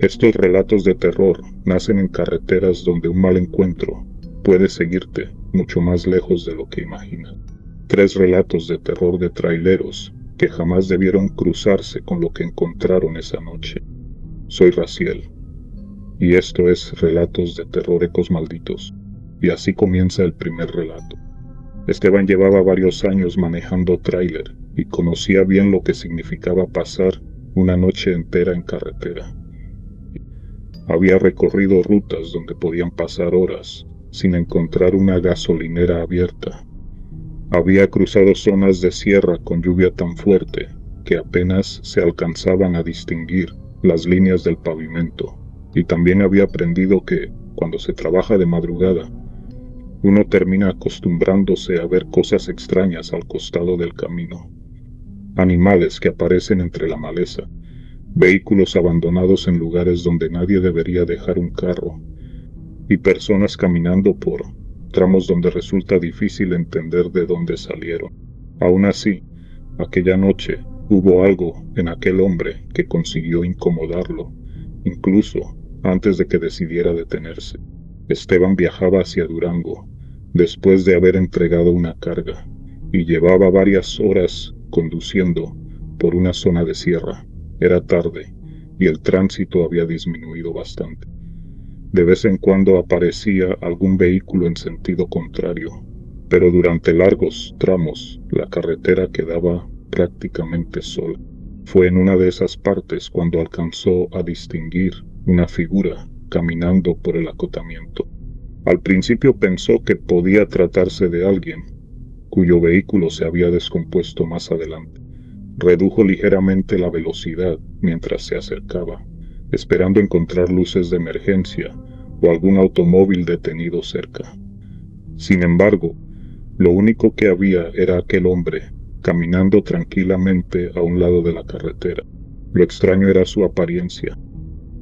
Estos relatos de terror nacen en carreteras donde un mal encuentro puede seguirte mucho más lejos de lo que imaginas. 3 relatos de terror de traileros que jamás debieron cruzarse con lo que encontraron esa noche. Soy Raciel, y esto es Relatos de Terror Ecos Malditos, y así comienza el primer relato. Esteban llevaba varios años manejando tráiler y conocía bien lo que significaba pasar una noche entera en carretera. Había recorrido rutas donde podían pasar horas sin encontrar una gasolinera abierta. Había cruzado zonas de sierra con lluvia tan fuerte que apenas se alcanzaban a distinguir las líneas del pavimento, y también había aprendido que, cuando se trabaja de madrugada, uno termina acostumbrándose a ver cosas extrañas al costado del camino. Animales que aparecen entre la maleza, vehículos abandonados en lugares donde nadie debería dejar un carro, y personas caminando por tramos donde resulta difícil entender de dónde salieron. Aún así, aquella noche hubo algo en aquel hombre que consiguió incomodarlo, incluso antes de que decidiera detenerse. Esteban viajaba hacia Durango, después de haber entregado una carga, y llevaba varias horas conduciendo por una zona de sierra. Era tarde, y el tránsito había disminuido bastante. De vez en cuando aparecía algún vehículo en sentido contrario, pero durante largos tramos la carretera quedaba prácticamente sola. Fue en una de esas partes cuando alcanzó a distinguir una figura caminando por el acotamiento. Al principio pensó que podía tratarse de alguien cuyo vehículo se había descompuesto más adelante. Redujo ligeramente la velocidad mientras se acercaba, esperando encontrar luces de emergencia o algún automóvil detenido cerca. Sin embargo, lo único que había era aquel hombre caminando tranquilamente a un lado de la carretera. Lo extraño era su apariencia.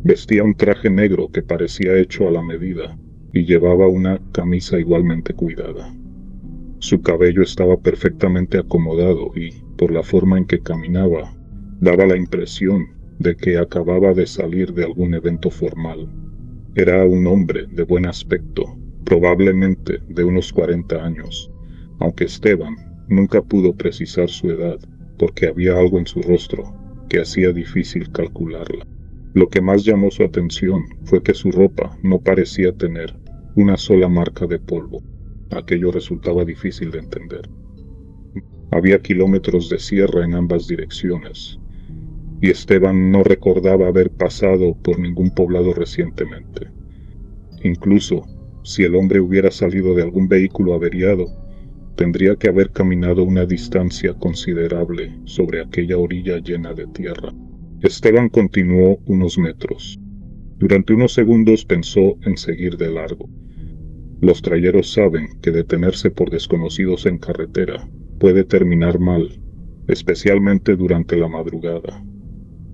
Vestía un traje negro que parecía hecho a la medida y llevaba una camisa igualmente cuidada. Su cabello estaba perfectamente acomodado y, por la forma en que caminaba, daba la impresión de que acababa de salir de algún evento formal. Era un hombre de buen aspecto, probablemente de unos 40 años, aunque Esteban nunca pudo precisar su edad porque había algo en su rostro que hacía difícil calcularla. Lo que más llamó su atención fue que su ropa no parecía tener una sola marca de polvo. Aquello resultaba difícil de entender. Había kilómetros de sierra en ambas direcciones, y Esteban no recordaba haber pasado por ningún poblado recientemente. Incluso si el hombre hubiera salido de algún vehículo averiado, tendría que haber caminado una distancia considerable sobre aquella orilla llena de tierra. Esteban continuó unos metros. Durante unos segundos pensó en seguir de largo. Los trayeros saben que detenerse por desconocidos en carretera puede terminar mal, especialmente durante la madrugada.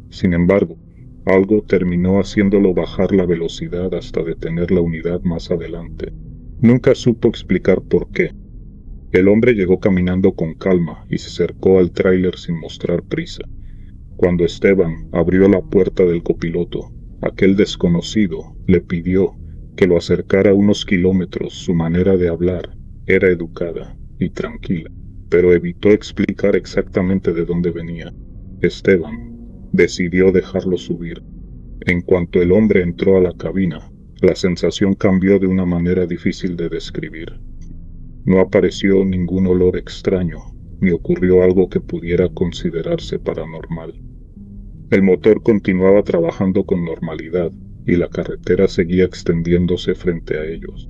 Sin embargo, algo terminó haciéndolo bajar la velocidad hasta detener la unidad más adelante. Nunca supo explicar por qué. El hombre llegó caminando con calma y se acercó al tráiler sin mostrar prisa. Cuando Esteban abrió la puerta del copiloto, aquel desconocido le pidió que lo acercara unos kilómetros. Su manera de hablar era educada y tranquila, pero evitó explicar exactamente de dónde venía. Esteban decidió dejarlo subir. En cuanto el hombre entró a la cabina, la sensación cambió de una manera difícil de describir. No apareció ningún olor extraño, ni ocurrió algo que pudiera considerarse paranormal. El motor continuaba trabajando con normalidad, y la carretera seguía extendiéndose frente a ellos,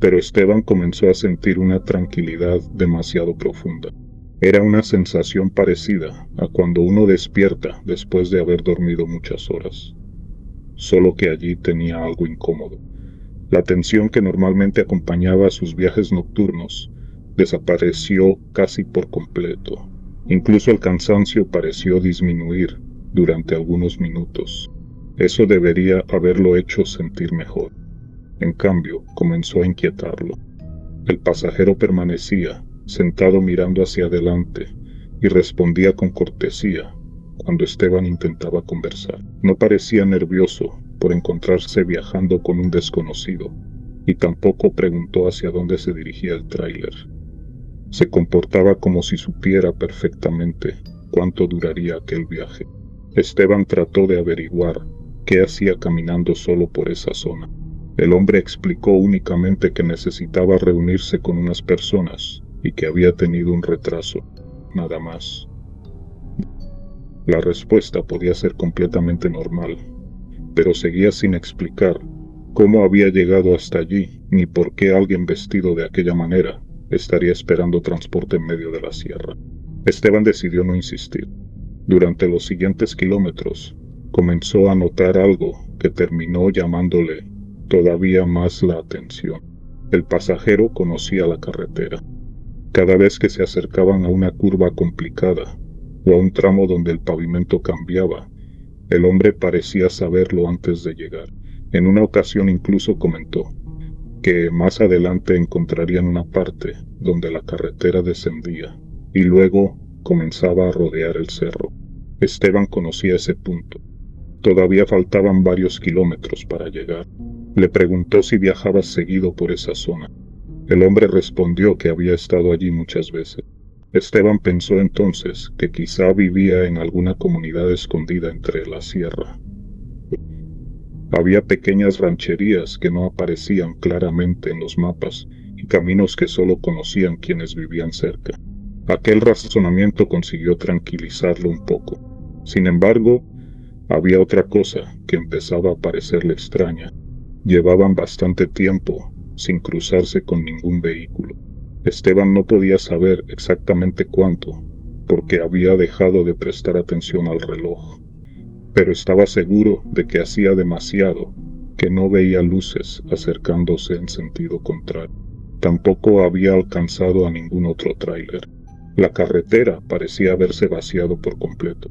pero Esteban comenzó a sentir una tranquilidad demasiado profunda. Era una sensación parecida a cuando uno despierta después de haber dormido muchas horas, solo que allí tenía algo incómodo. La tensión que normalmente acompañaba a sus viajes nocturnos desapareció casi por completo. Incluso el cansancio pareció disminuir durante algunos minutos. Eso debería haberlo hecho sentir mejor. En cambio, comenzó a inquietarlo. El pasajero permanecía sentado mirando hacia adelante y respondía con cortesía cuando Esteban intentaba conversar. No parecía nervioso por encontrarse viajando con un desconocido, y tampoco preguntó hacia dónde se dirigía el tráiler. Se comportaba como si supiera perfectamente cuánto duraría aquel viaje. Esteban trató de averiguar qué hacía caminando solo por esa zona. El hombre explicó únicamente que necesitaba reunirse con unas personas y que había tenido un retraso, nada más. La respuesta podía ser completamente normal, pero seguía sin explicar cómo había llegado hasta allí ni por qué alguien vestido de aquella manera estaría esperando transporte en medio de la sierra. Esteban decidió no insistir. Durante los siguientes kilómetros, comenzó a notar algo que terminó llamándole todavía más la atención. El pasajero conocía la carretera. Cada vez que se acercaban a una curva complicada o a un tramo donde el pavimento cambiaba, el hombre parecía saberlo antes de llegar. En una ocasión incluso comentó que más adelante encontrarían una parte donde la carretera descendía y luego comenzaba a rodear el cerro. Esteban conocía ese punto. Todavía faltaban varios kilómetros para llegar. Le preguntó si viajaba seguido por esa zona. El hombre respondió que había estado allí muchas veces. Esteban pensó entonces que quizá vivía en alguna comunidad escondida entre la sierra. Había pequeñas rancherías que no aparecían claramente en los mapas y caminos que solo conocían quienes vivían cerca. Aquel razonamiento consiguió tranquilizarlo un poco. Sin embargo, había otra cosa que empezaba a parecerle extraña. Llevaban bastante tiempo sin cruzarse con ningún vehículo. Esteban no podía saber exactamente cuánto, porque había dejado de prestar atención al reloj, pero estaba seguro de que hacía demasiado que no veía luces acercándose en sentido contrario. Tampoco había alcanzado a ningún otro tráiler. La carretera parecía haberse vaciado por completo.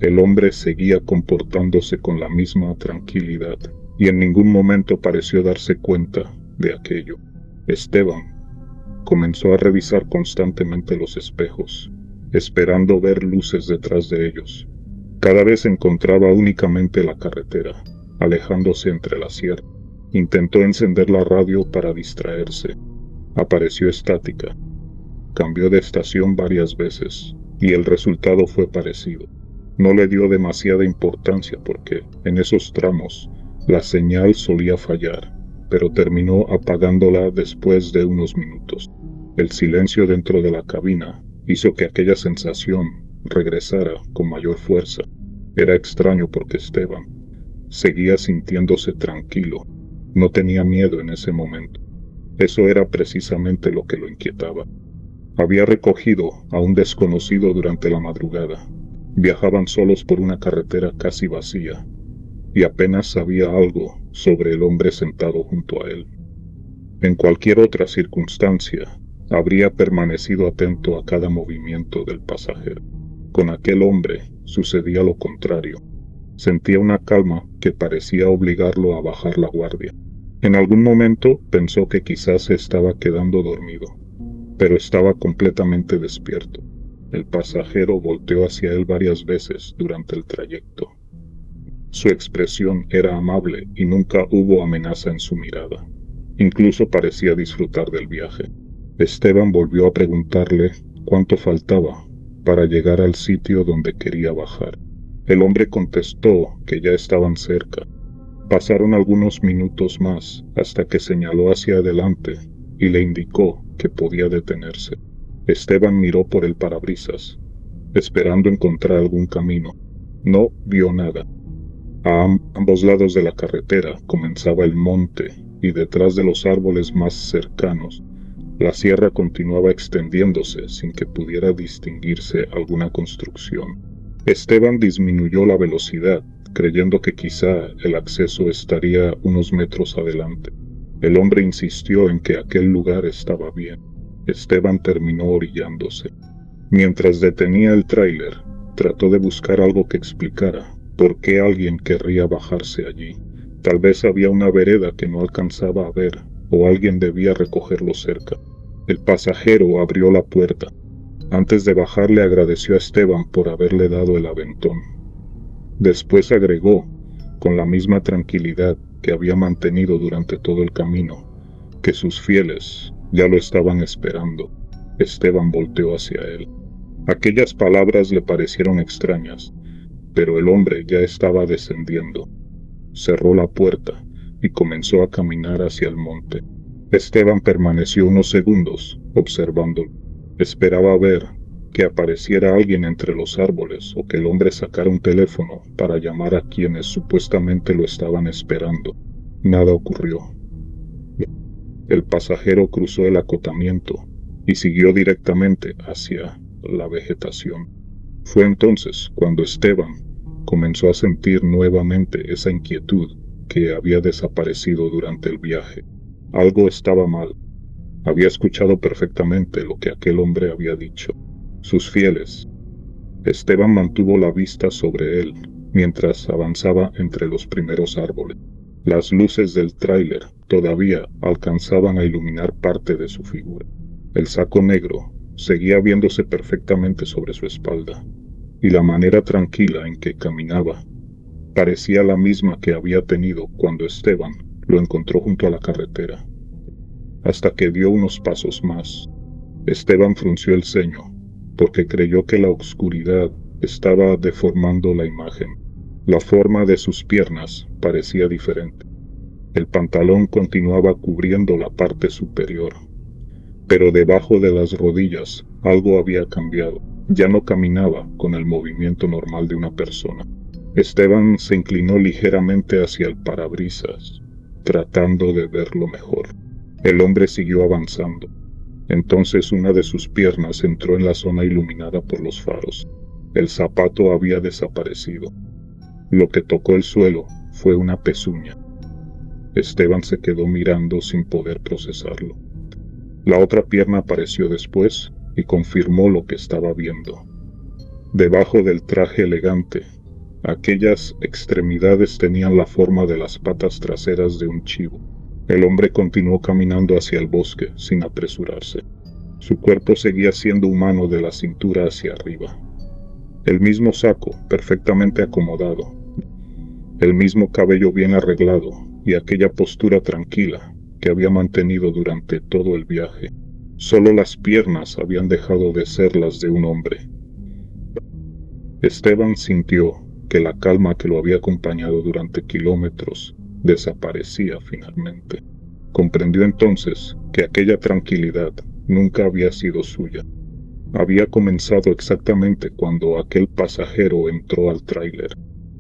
El hombre seguía comportándose con la misma tranquilidad, y en ningún momento pareció darse cuenta de aquello. Esteban comenzó a revisar constantemente los espejos, esperando ver luces detrás de ellos. Cada vez encontraba únicamente la carretera, alejándose entre la sierra. Intentó encender la radio para distraerse. Apareció estática. Cambió de estación varias veces, y el resultado fue parecido. No le dio demasiada importancia porque, en esos tramos, la señal solía fallar, pero terminó apagándola después de unos minutos. El silencio dentro de la cabina hizo que aquella sensación regresara con mayor fuerza. Era extraño porque Esteban seguía sintiéndose tranquilo. No tenía miedo en ese momento. Eso era precisamente lo que lo inquietaba. Había recogido a un desconocido durante la madrugada. Viajaban solos por una carretera casi vacía, y apenas sabía algo sobre el hombre sentado junto a él. En cualquier otra circunstancia, habría permanecido atento a cada movimiento del pasajero. Con aquel hombre sucedía lo contrario. Sentía una calma que parecía obligarlo a bajar la guardia. En algún momento pensó que quizás se estaba quedando dormido, pero estaba completamente despierto. El pasajero volteó hacia él varias veces durante el trayecto. Su expresión era amable y nunca hubo amenaza en su mirada. Incluso parecía disfrutar del viaje. Esteban volvió a preguntarle cuánto faltaba para llegar al sitio donde quería bajar. El hombre contestó que ya estaban cerca. Pasaron algunos minutos más hasta que señaló hacia adelante y le indicó que podía detenerse. Esteban miró por el parabrisas, esperando encontrar algún camino. No vio nada. A ambos lados de la carretera comenzaba el monte y detrás de los árboles más cercanos, la sierra continuaba extendiéndose sin que pudiera distinguirse alguna construcción. Esteban disminuyó la velocidad, creyendo que quizá el acceso estaría unos metros adelante. El hombre insistió en que aquel lugar estaba bien. Esteban terminó orillándose. Mientras detenía el tráiler, trató de buscar algo que explicara por qué alguien querría bajarse allí. Tal vez había una vereda que no alcanzaba a ver, o alguien debía recogerlo cerca. El pasajero abrió la puerta. Antes de bajar le agradeció a Esteban por haberle dado el aventón. Después agregó con la misma tranquilidad que había mantenido durante todo el camino, que sus fieles ya lo estaban esperando. Esteban volteó hacia él. Aquellas palabras le parecieron extrañas, pero el hombre ya estaba descendiendo. Cerró la puerta y comenzó a caminar hacia el monte. Esteban permaneció unos segundos observándolo. Esperaba ver que apareciera alguien entre los árboles o que el hombre sacara un teléfono para llamar a quienes supuestamente lo estaban esperando. Nada ocurrió. El pasajero cruzó el acotamiento y siguió directamente hacia la vegetación. Fue entonces cuando Esteban comenzó a sentir nuevamente esa inquietud que había desaparecido durante el viaje. Algo estaba mal. Había escuchado perfectamente lo que aquel hombre había dicho. Sus fieles. Esteban mantuvo la vista sobre él mientras avanzaba entre los primeros árboles. Las luces del tráiler todavía alcanzaban a iluminar parte de su figura. El saco negro seguía viéndose perfectamente sobre su espalda, y la manera tranquila en que caminaba parecía la misma que había tenido cuando Esteban lo encontró junto a la carretera. Hasta que dio unos pasos más, Esteban frunció el ceño, porque creyó que la oscuridad estaba deformando la imagen. La forma de sus piernas parecía diferente. El pantalón continuaba cubriendo la parte superior, pero debajo de las rodillas algo había cambiado. Ya no caminaba con el movimiento normal de una persona. Esteban se inclinó ligeramente hacia el parabrisas, tratando de verlo mejor. El hombre siguió avanzando. Entonces una de sus piernas entró en la zona iluminada por los faros. El zapato había desaparecido. Lo que tocó el suelo fue una pezuña. Esteban se quedó mirando sin poder procesarlo. La otra pierna apareció después y confirmó lo que estaba viendo. Debajo del traje elegante, aquellas extremidades tenían la forma de las patas traseras de un chivo. El hombre continuó caminando hacia el bosque sin apresurarse. Su cuerpo seguía siendo humano de la cintura hacia arriba. El mismo saco perfectamente acomodado, el mismo cabello bien arreglado y aquella postura tranquila que había mantenido durante todo el viaje. Solo las piernas habían dejado de ser las de un hombre. Esteban sintió que la calma que lo había acompañado durante kilómetros desaparecía finalmente. Comprendió entonces que aquella tranquilidad nunca había sido suya. Había comenzado exactamente cuando aquel pasajero entró al tráiler.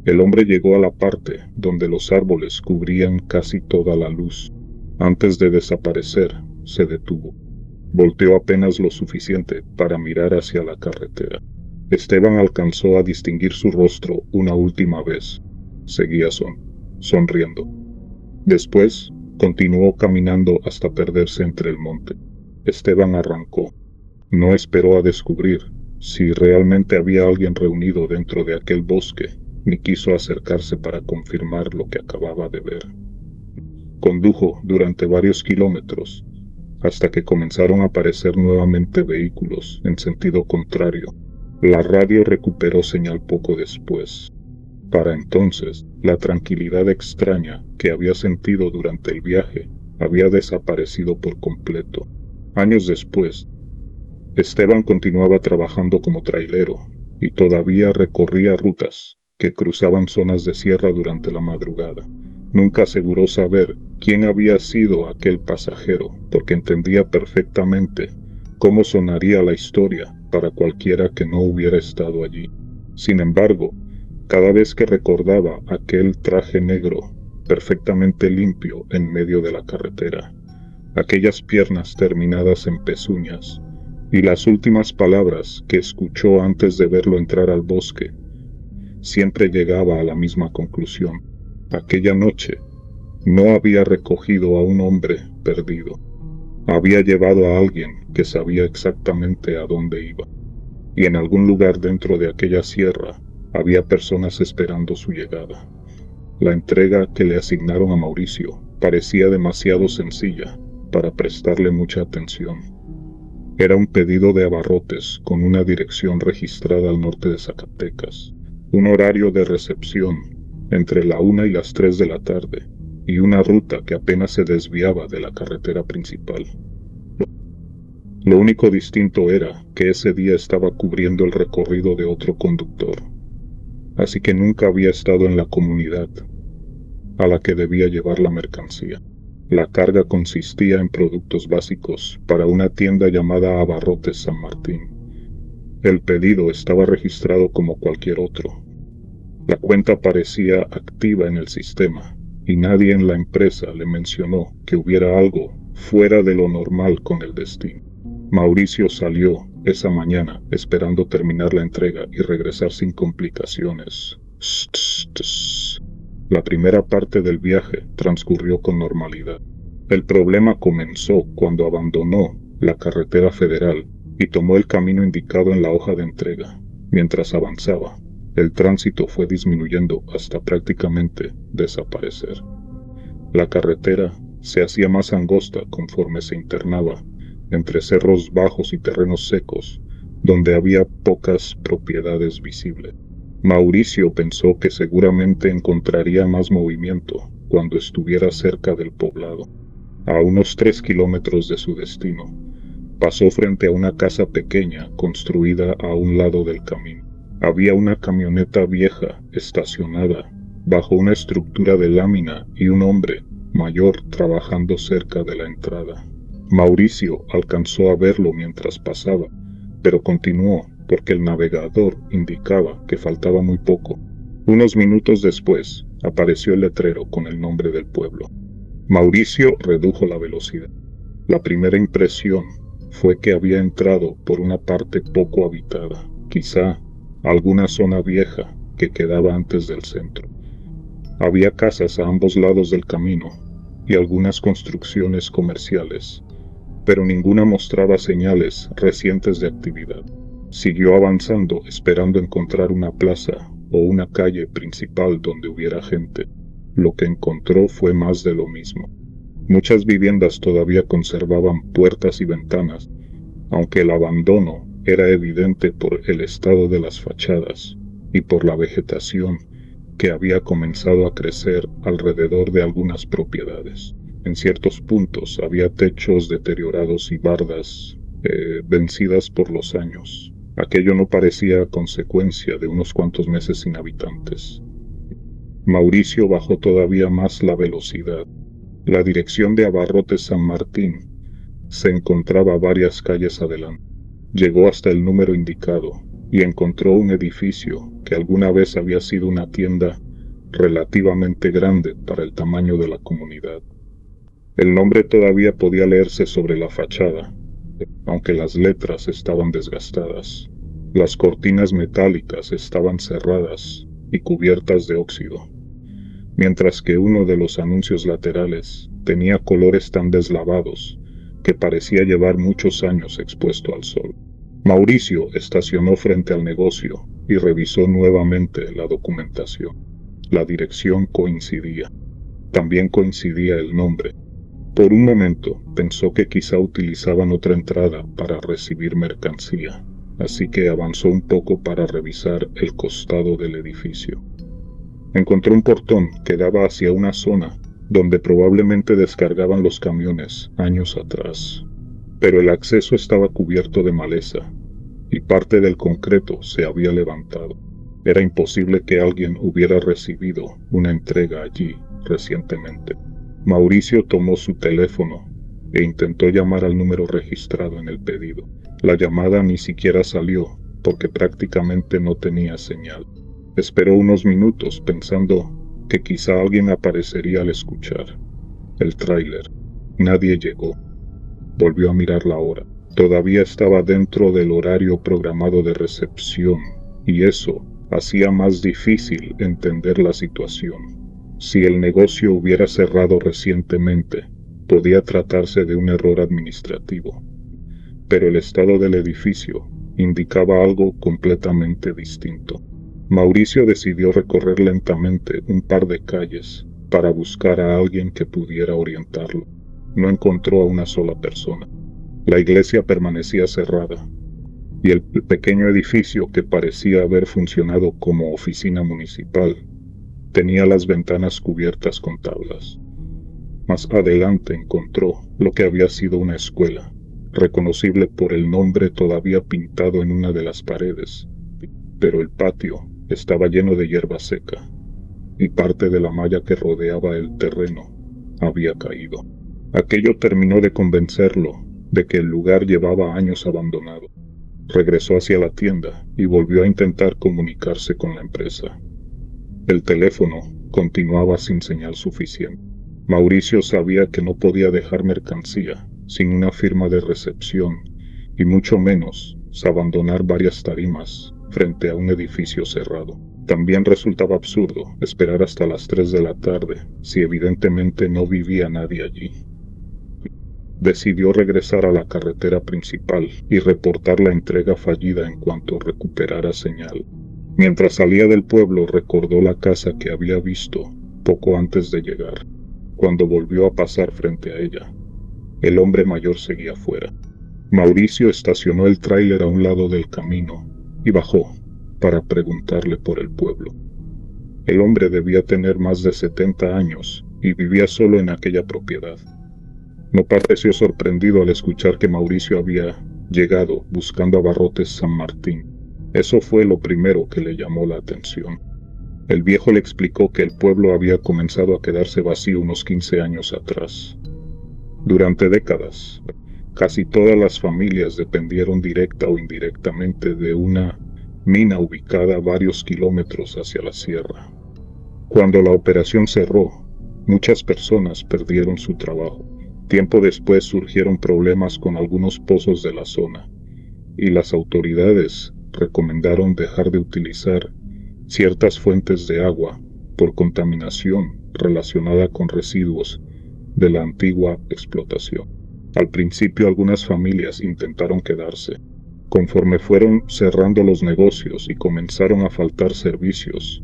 El hombre llegó a la parte donde los árboles cubrían casi toda la luz. Antes de desaparecer, se detuvo. Volteó apenas lo suficiente para mirar hacia la carretera. Esteban alcanzó a distinguir su rostro una última vez. Seguía sonriendo. Después, continuó caminando hasta perderse entre el monte. Esteban arrancó. No esperó a descubrir si realmente había alguien reunido dentro de aquel bosque, ni quiso acercarse para confirmar lo que acababa de ver. Condujo durante varios kilómetros, hasta que comenzaron a aparecer nuevamente vehículos en sentido contrario. La radio recuperó señal poco después. Para entonces, la tranquilidad extraña que había sentido durante el viaje había desaparecido por completo. Años después, Esteban continuaba trabajando como trailero y todavía recorría rutas que cruzaban zonas de sierra durante la madrugada. Nunca aseguró saber quién había sido aquel pasajero, porque entendía perfectamente cómo sonaría la historia para cualquiera que no hubiera estado allí. Sin embargo, cada vez que recordaba aquel traje negro, perfectamente limpio en medio de la carretera, aquellas piernas terminadas en pezuñas, y las últimas palabras que escuchó antes de verlo entrar al bosque, siempre llegaba a la misma conclusión. Aquella noche no había recogido a un hombre perdido. Había llevado a alguien que sabía exactamente a dónde iba. Y en algún lugar dentro de aquella sierra había personas esperando su llegada. La entrega que le asignaron a Mauricio parecía demasiado sencilla para prestarle mucha atención. Era un pedido de abarrotes con una dirección registrada al norte de Zacatecas, un horario de recepción entre la 1 y las 3 de la tarde, y una ruta que apenas se desviaba de la carretera principal. Lo único distinto era que ese día estaba cubriendo el recorrido de otro conductor, así que nunca había estado en la comunidad a la que debía llevar la mercancía. La carga consistía en productos básicos para una tienda llamada Abarrotes San Martín. El pedido estaba registrado como cualquier otro. La cuenta aparecía activa en el sistema y nadie en la empresa le mencionó que hubiera algo fuera de lo normal con el destino. Mauricio salió esa mañana esperando terminar la entrega y regresar sin complicaciones. La primera parte del viaje transcurrió con normalidad. El problema comenzó cuando abandonó la carretera federal y tomó el camino indicado en la hoja de entrega. Mientras avanzaba, el tránsito fue disminuyendo hasta prácticamente desaparecer. La carretera se hacía más angosta conforme se internaba entre cerros bajos y terrenos secos, donde había pocas propiedades visibles. Mauricio pensó que seguramente encontraría más movimiento cuando estuviera cerca del poblado. A unos 3 kilómetros de su destino, pasó frente a una casa pequeña construida a un lado del camino. Había una camioneta vieja estacionada bajo una estructura de lámina y un hombre mayor trabajando cerca de la entrada. Mauricio alcanzó a verlo mientras pasaba, pero continuó porque el navegador indicaba que faltaba muy poco. Unos minutos después, apareció el letrero con el nombre del pueblo. Mauricio redujo la velocidad. La primera impresión fue que había entrado por una parte poco habitada, quizá alguna zona vieja que quedaba antes del centro. Había casas a ambos lados del camino y algunas construcciones comerciales, pero ninguna mostraba señales recientes de actividad. Siguió avanzando esperando encontrar una plaza o una calle principal donde hubiera gente. Lo que encontró fue más de lo mismo. Muchas viviendas todavía conservaban puertas y ventanas, aunque el abandono era evidente por el estado de las fachadas y por la vegetación que había comenzado a crecer alrededor de algunas propiedades. En ciertos puntos había techos deteriorados y bardas vencidas por los años. Aquello no parecía consecuencia de unos cuantos meses sin habitantes. Mauricio bajó todavía más la velocidad. La dirección de Abarrotes San Martín se encontraba varias calles adelante. Llegó hasta el número indicado y encontró un edificio que alguna vez había sido una tienda relativamente grande para el tamaño de la comunidad. El nombre todavía podía leerse sobre la fachada, aunque las letras estaban desgastadas. Las cortinas metálicas estaban cerradas y cubiertas de óxido, mientras que uno de los anuncios laterales tenía colores tan deslavados que parecía llevar muchos años expuesto al sol. Mauricio estacionó frente al negocio y revisó nuevamente la documentación. La dirección coincidía. También coincidía el nombre. Por un momento pensó que quizá utilizaban otra entrada para recibir mercancía, así que avanzó un poco para revisar el costado del edificio. Encontró un portón que daba hacia una zona donde probablemente descargaban los camiones años atrás, pero el acceso estaba cubierto de maleza y parte del concreto se había levantado. Era imposible que alguien hubiera recibido una entrega allí recientemente. Mauricio tomó su teléfono e intentó llamar al número registrado en el pedido. La llamada ni siquiera salió porque prácticamente no tenía señal. Esperó unos minutos pensando que quizá alguien aparecería al escuchar el tráiler. Nadie llegó. Volvió a mirar la hora. Todavía estaba dentro del horario programado de recepción, y eso hacía más difícil entender la situación. Si el negocio hubiera cerrado recientemente, podía tratarse de un error administrativo, pero el estado del edificio indicaba algo completamente distinto. Mauricio decidió recorrer lentamente un par de calles para buscar a alguien que pudiera orientarlo. No encontró a una sola persona. La iglesia permanecía cerrada, y el pequeño edificio que parecía haber funcionado como oficina municipal Tenía las ventanas cubiertas con tablas. Más adelante encontró lo que había sido una escuela, reconocible por el nombre todavía pintado en una de las paredes, pero el patio estaba lleno de hierba seca, y parte de la malla que rodeaba el terreno había caído. Aquello terminó de convencerlo de que el lugar llevaba años abandonado. Regresó hacia la tienda y volvió a intentar comunicarse con la empresa. El teléfono continuaba sin señal suficiente. Mauricio sabía que no podía dejar mercancía sin una firma de recepción, y mucho menos abandonar varias tarimas frente a un edificio cerrado. También resultaba absurdo esperar hasta las 3 de la tarde, si evidentemente no vivía nadie allí. Decidió regresar a la carretera principal y reportar la entrega fallida en cuanto recuperara señal. Mientras salía del pueblo, recordó la casa que había visto poco antes de llegar. Cuando volvió a pasar frente a ella, el hombre mayor seguía fuera. Mauricio estacionó el tráiler a un lado del camino y bajó para preguntarle por el pueblo. El hombre debía tener más de 70 años y vivía solo en aquella propiedad. No pareció sorprendido al escuchar que Mauricio había llegado buscando abarrotes San Martín. Eso fue lo primero que le llamó la atención. El viejo le explicó que el pueblo había comenzado a quedarse vacío unos 15 años atrás. Durante décadas, casi todas las familias dependieron directa o indirectamente de una mina ubicada a varios kilómetros hacia la sierra. Cuando la operación cerró, muchas personas perdieron su trabajo. Tiempo después surgieron problemas con algunos pozos de la zona, y las autoridades recomendaron dejar de utilizar ciertas fuentes de agua por contaminación relacionada con residuos de la antigua explotación. Al principio algunas familias intentaron quedarse. Conforme fueron cerrando los negocios y comenzaron a faltar servicios,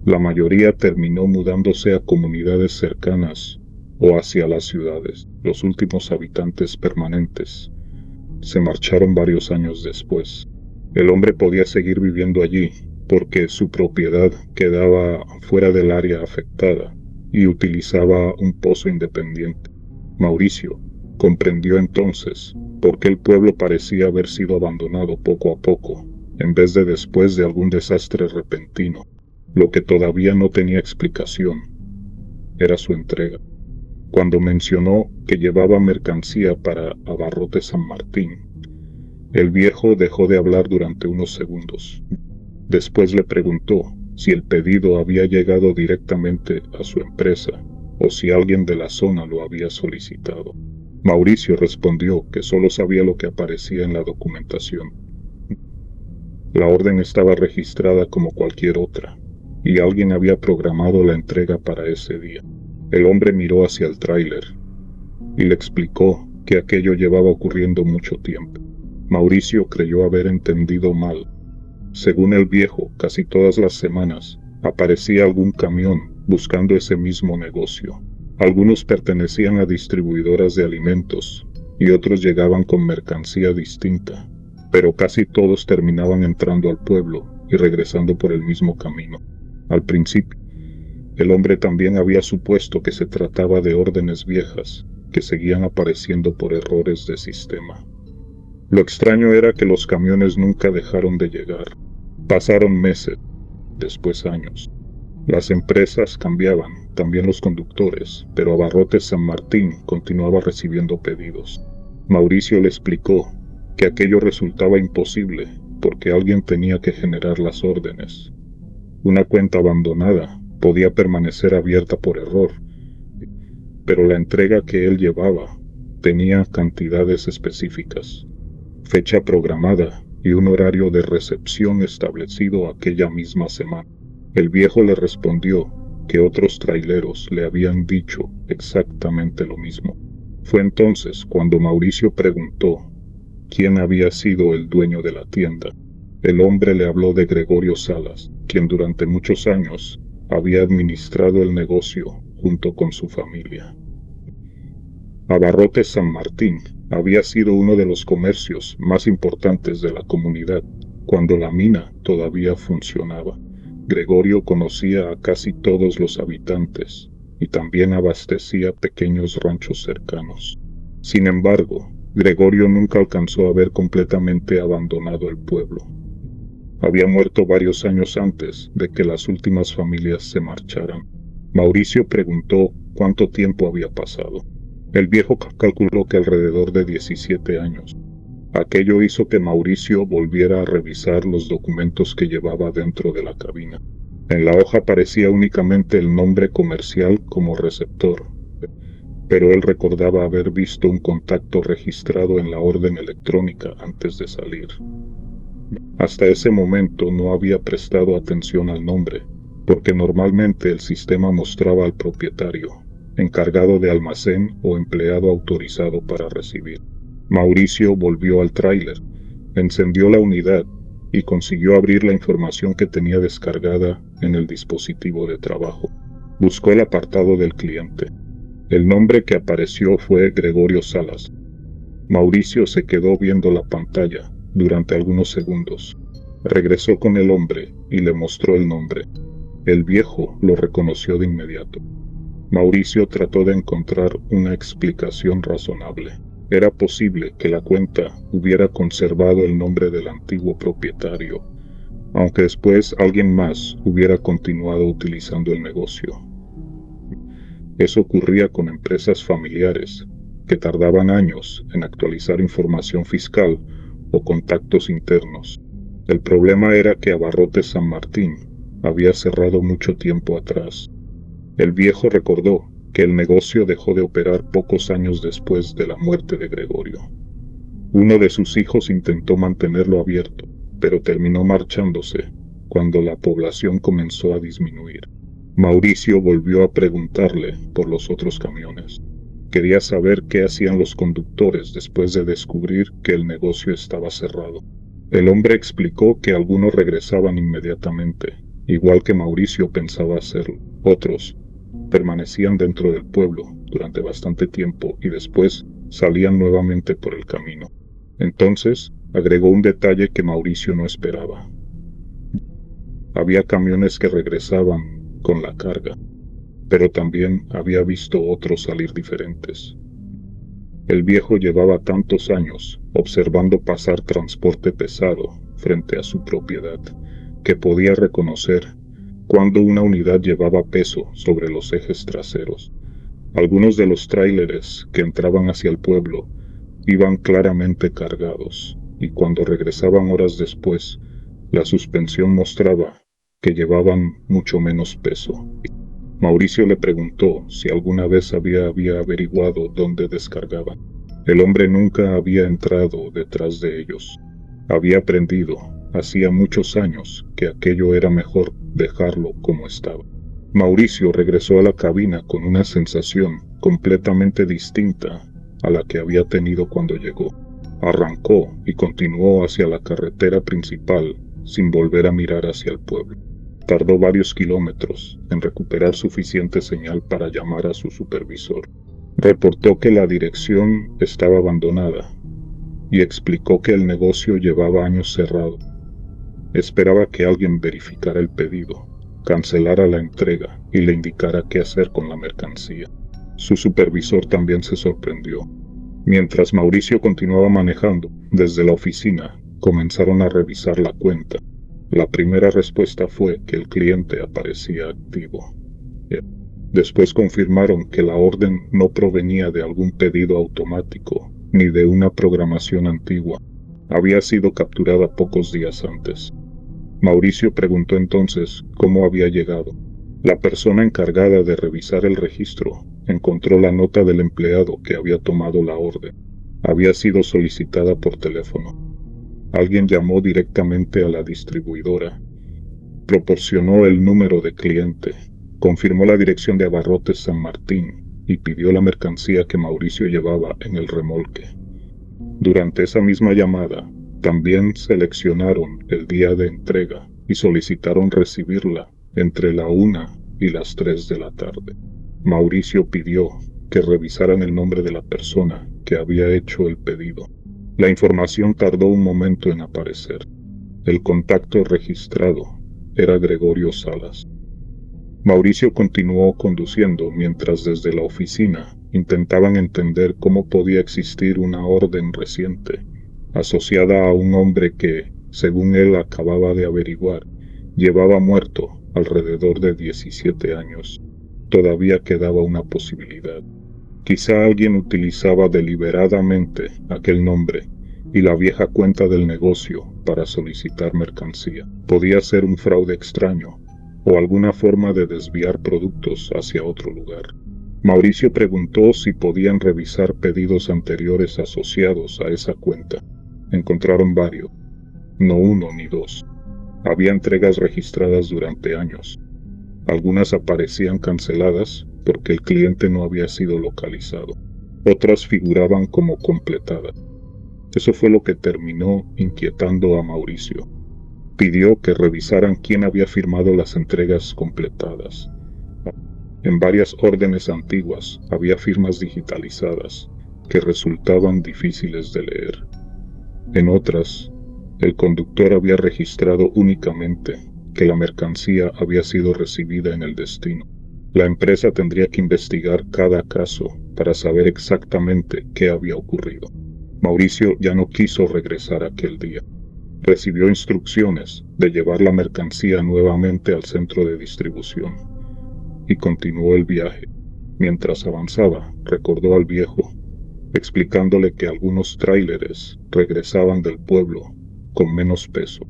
la mayoría terminó mudándose a comunidades cercanas o hacia las ciudades. Los últimos habitantes permanentes se marcharon varios años después. El hombre podía seguir viviendo allí porque su propiedad quedaba fuera del área afectada y utilizaba un pozo independiente. Mauricio comprendió entonces por qué el pueblo parecía haber sido abandonado poco a poco, en vez de después de algún desastre repentino. Lo que todavía no tenía explicación era su entrega. Cuando mencionó que llevaba mercancía para Abarrotes San Martín, el viejo dejó de hablar durante unos segundos. Después le preguntó si el pedido había llegado directamente a su empresa o si alguien de la zona lo había solicitado. Mauricio respondió que solo sabía lo que aparecía en la documentación. La orden estaba registrada como cualquier otra, y alguien había programado la entrega para ese día. El hombre miró hacia el tráiler y le explicó que aquello llevaba ocurriendo mucho tiempo. Mauricio creyó haber entendido mal. Según el viejo, casi todas las semanas aparecía algún camión buscando ese mismo negocio. Algunos pertenecían a distribuidoras de alimentos y otros llegaban con mercancía distinta, pero casi todos terminaban entrando al pueblo y regresando por el mismo camino. Al principio, el hombre también había supuesto que se trataba de órdenes viejas que seguían apareciendo por errores de sistema. Lo extraño era que los camiones nunca dejaron de llegar. Pasaron meses, después años. Las empresas cambiaban, también los conductores, pero Abarrotes San Martín continuaba recibiendo pedidos. Mauricio le explicó que aquello resultaba imposible porque alguien tenía que generar las órdenes. Una cuenta abandonada podía permanecer abierta por error, pero la entrega que él llevaba tenía cantidades específicas, fecha programada y un horario de recepción establecido aquella misma semana. El viejo le respondió que otros traileros le habían dicho exactamente lo mismo. Fue entonces cuando Mauricio preguntó quién había sido el dueño de la tienda. El hombre le habló de Gregorio Salas, quien durante muchos años había administrado el negocio junto con su familia. Abarrotes San Martín había sido uno de los comercios más importantes de la comunidad cuando la mina todavía funcionaba. Gregorio conocía a casi todos los habitantes y también abastecía pequeños ranchos cercanos. Sin embargo, Gregorio nunca alcanzó a ver completamente abandonado el pueblo. Había muerto varios años antes de que las últimas familias se marcharan. Mauricio preguntó cuánto tiempo había pasado. El viejo calculó que alrededor de 17 años. Aquello hizo que Mauricio volviera a revisar los documentos que llevaba dentro de la cabina. En la hoja aparecía únicamente el nombre comercial como receptor, pero él recordaba haber visto un contacto registrado en la orden electrónica antes de salir. Hasta ese momento no había prestado atención al nombre, porque normalmente el sistema mostraba al propietario, encargado de almacén o empleado autorizado para recibir. Mauricio volvió al tráiler, encendió la unidad y consiguió abrir la información que tenía descargada en el dispositivo de trabajo. Buscó el apartado del cliente. El nombre que apareció fue Gregorio Salas. Mauricio se quedó viendo la pantalla durante algunos segundos. Regresó con el hombre y le mostró el nombre. El viejo lo reconoció de inmediato. Mauricio trató de encontrar una explicación razonable. Era posible que la cuenta hubiera conservado el nombre del antiguo propietario, aunque después alguien más hubiera continuado utilizando el negocio. Eso ocurría con empresas familiares, que tardaban años en actualizar información fiscal o contactos internos. El problema era que Abarrotes San Martín había cerrado mucho tiempo atrás. El viejo recordó que el negocio dejó de operar pocos años después de la muerte de Gregorio. Uno de sus hijos intentó mantenerlo abierto, pero terminó marchándose cuando la población comenzó a disminuir. Mauricio volvió a preguntarle por los otros camiones. Quería saber qué hacían los conductores después de descubrir que el negocio estaba cerrado. El hombre explicó que algunos regresaban inmediatamente, igual que Mauricio pensaba hacerlo. Otros permanecían dentro del pueblo durante bastante tiempo y después salían nuevamente por el camino. Entonces agregó un detalle que Mauricio no esperaba. Había camiones que regresaban con la carga, pero también había visto otros salir diferentes. El viejo llevaba tantos años observando pasar transporte pesado frente a su propiedad, que podía reconocer cuando una unidad llevaba peso sobre los ejes traseros. Algunos de los tráileres que entraban hacia el pueblo iban claramente cargados, y cuando regresaban horas después, la suspensión mostraba que llevaban mucho menos peso. Mauricio le preguntó si alguna vez había averiguado dónde descargaban. El hombre nunca había entrado detrás de ellos. Había aprendido, hacía muchos años, que aquello era mejor dejarlo como estaba. Mauricio regresó a la cabina con una sensación completamente distinta a la que había tenido cuando llegó. Arrancó y continuó hacia la carretera principal sin volver a mirar hacia el pueblo. Tardó varios kilómetros en recuperar suficiente señal para llamar a su supervisor. Reportó que la dirección estaba abandonada y explicó que el negocio llevaba años cerrado. Esperaba que alguien verificara el pedido, cancelara la entrega y le indicara qué hacer con la mercancía. Su supervisor también se sorprendió. Mientras Mauricio continuaba manejando, desde la oficina comenzaron a revisar la cuenta. La primera respuesta fue que el cliente aparecía activo. Después confirmaron que la orden no provenía de algún pedido automático ni de una programación antigua. Había sido capturada pocos días antes. Mauricio preguntó entonces cómo había llegado. La persona encargada de revisar el registro encontró la nota del empleado que había tomado la orden. Había sido solicitada por teléfono. Alguien llamó directamente a la distribuidora, proporcionó el número de cliente, confirmó la dirección de Abarrotes San Martín y pidió la mercancía que Mauricio llevaba en el remolque. Durante esa misma llamada, también seleccionaron el día de entrega y solicitaron recibirla entre la 1 y las 3 de la tarde. Mauricio pidió que revisaran el nombre de la persona que había hecho el pedido. La información tardó un momento en aparecer. El contacto registrado era Gregorio Salas. Mauricio continuó conduciendo mientras desde la oficina intentaban entender cómo podía existir una orden reciente asociada a un hombre que, según él acababa de averiguar, llevaba muerto alrededor de 17 años. Todavía quedaba una posibilidad. Quizá alguien utilizaba deliberadamente aquel nombre y la vieja cuenta del negocio para solicitar mercancía. Podía ser un fraude extraño o alguna forma de desviar productos hacia otro lugar. Mauricio preguntó si podían revisar pedidos anteriores asociados a esa cuenta. Encontraron varios, no uno ni dos. Había entregas registradas durante años. Algunas aparecían canceladas porque el cliente no había sido localizado. Otras figuraban como completadas. Eso fue lo que terminó inquietando a Mauricio. Pidió que revisaran quién había firmado las entregas completadas. En varias órdenes antiguas había firmas digitalizadas que resultaban difíciles de leer. En otras, el conductor había registrado únicamente que la mercancía había sido recibida en el destino. La empresa tendría que investigar cada caso para saber exactamente qué había ocurrido. Mauricio ya no quiso regresar aquel día. Recibió instrucciones de llevar la mercancía nuevamente al centro de distribución y continuó el viaje. Mientras avanzaba, recordó al viejo, explicándole que algunos tráileres regresaban del pueblo con menos peso.